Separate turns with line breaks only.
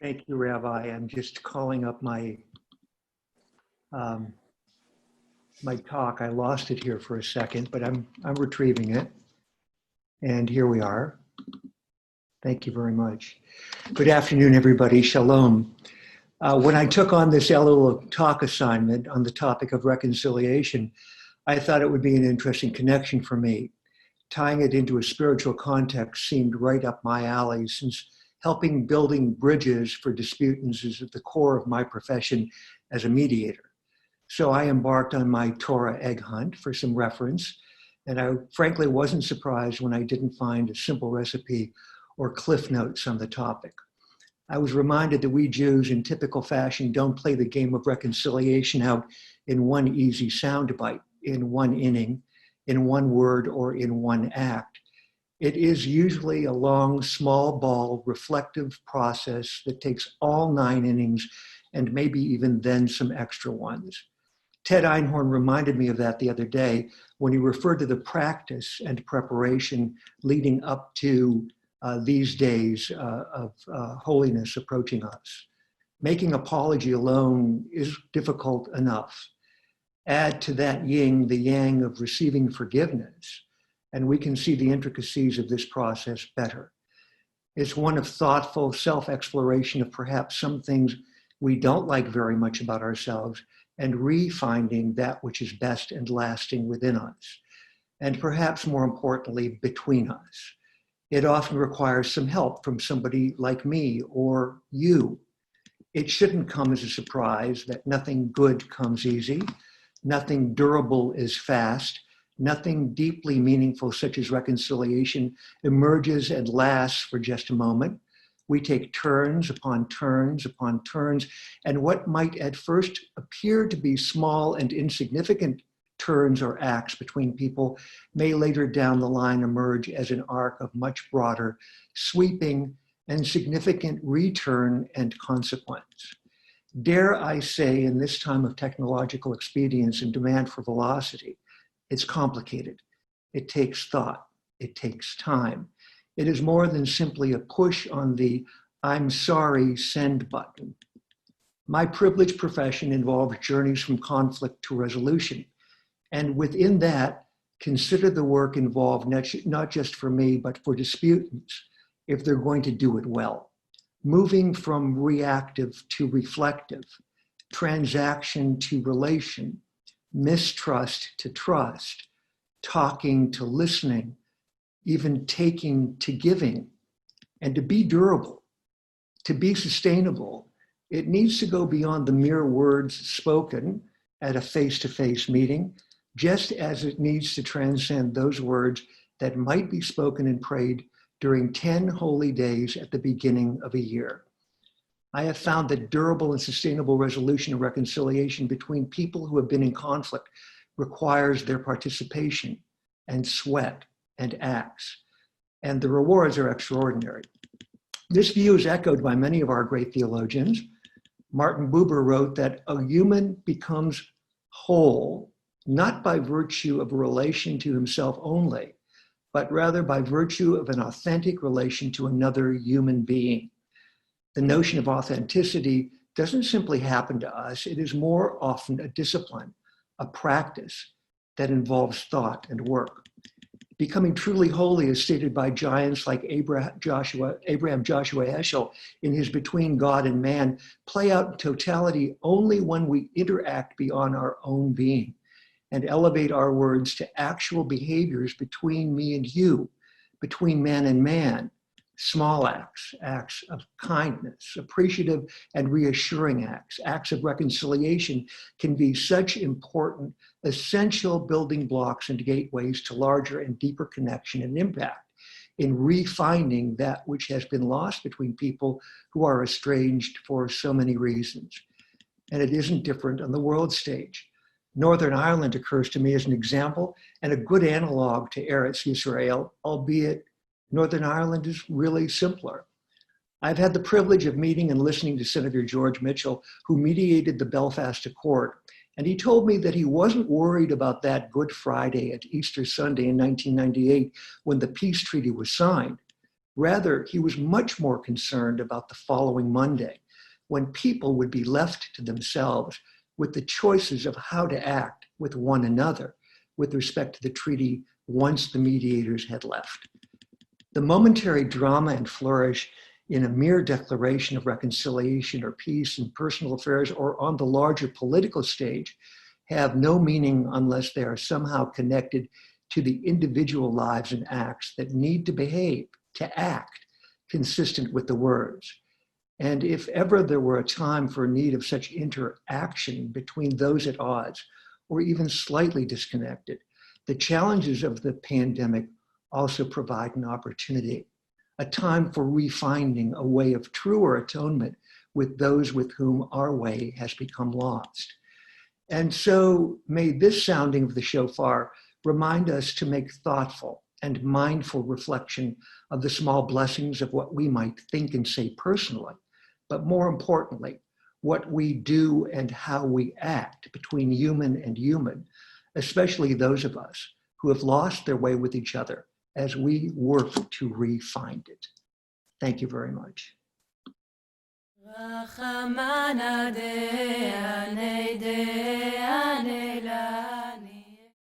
Thank you, Rabbi. I'm just calling up my my talk. I lost it here for a second, but I'm retrieving it. And here we are. Thank you very much. Good afternoon, everybody. Shalom. When I took on this Elul talk assignment on the topic of reconciliation, I thought it would be an interesting connection for me. Tying it into a spiritual context seemed right up my alley, since helping building bridges for disputants is at the core of my profession as a mediator. So I embarked on my Torah egg hunt for some reference, and I frankly wasn't surprised when I didn't find a simple recipe or cliff notes on the topic. I was reminded that we Jews in typical fashion don't play the game of reconciliation out in one easy soundbite, in one inning, in one word, or in one act. It is usually a long, small ball, reflective process that takes all 9 innings and maybe even then some extra ones. Ted Einhorn reminded me of that the other day when he referred to the practice and preparation leading up to these days of holiness approaching us. Making apology alone is difficult enough. Add to that yin the yang of receiving forgiveness, and we can see the intricacies of this process better. It's one of thoughtful self-exploration of perhaps some things we don't like very much about ourselves, and refinding that which is best and lasting within us, and perhaps more importantly, between us. It often requires some help from somebody like me or you. It shouldn't come as a surprise that nothing good comes easy, nothing durable is fast, nothing deeply meaningful such as reconciliation emerges and lasts for just a moment. We take turns upon turns upon turns, and what might at first appear to be small and insignificant turns or acts between people may later down the line emerge as an arc of much broader, sweeping, and significant return and consequence. Dare I say, in this time of technological expedience and demand for velocity, it's complicated. It takes thought. It takes time. It is more than simply a push on the "I'm sorry" send button. My privileged profession involves journeys from conflict to resolution. And within that, consider the work involved not just for me, but for disputants, if they're going to do it well. Moving from reactive to reflective, transaction to relation, mistrust to trust, talking to listening, even taking to giving. And to be durable, to be sustainable, it needs to go beyond the mere words spoken at a face-to-face meeting, just as it needs to transcend those words that might be spoken and prayed during 10 holy days at the beginning of a year. I have found that durable and sustainable resolution and reconciliation between people who have been in conflict requires their participation and sweat and acts, and the rewards are extraordinary. This view is echoed by many of our great theologians. Martin Buber wrote that a human becomes whole not by virtue of a relation to himself only, but rather by virtue of an authentic relation to another human being. The notion of authenticity doesn't simply happen to us. It is more often a discipline, a practice that involves thought and work. Becoming truly holy is stated by giants like Abraham Joshua Heschel in his Between God and Man, play out in totality only when we interact beyond our own being and elevate our words to actual behaviors between me and you, between man and man, small acts, acts of kindness, appreciative and reassuring acts, acts of reconciliation can be such important, essential building blocks and gateways to larger and deeper connection and impact in refinding that which has been lost between people who are estranged for so many reasons. And it isn't different on the world stage. Northern Ireland occurs to me as an example and a good analog to Eretz Yisrael, albeit Northern Ireland is really simpler. I've had the privilege of meeting and listening to Senator George Mitchell, who mediated the Belfast Accord And he told me that he wasn't worried about that Good Friday at Easter Sunday in 1998 when the peace treaty was signed. Rather, he was much more concerned about the following Monday, when people would be left to themselves with the choices of how to act with one another with respect to the treaty once the mediators had left. The momentary drama and flourish in a mere declaration of reconciliation or peace in personal affairs or on the larger political stage have no meaning unless they are somehow connected to the individual lives and acts that need to act consistent with the words. And if ever there were a time for need of such interaction between those at odds or even slightly disconnected, the challenges of the pandemic also provide an opportunity, a time for refinding a way of truer atonement with those with whom our way has become lost. And so may this sounding of the shofar remind us to make thoughtful and mindful reflection of the small blessings of what we might think and say personally, but more importantly, what we do and how we act between human and human, especially those of us who have lost their way with each other as we work to re-find it. Thank you very much.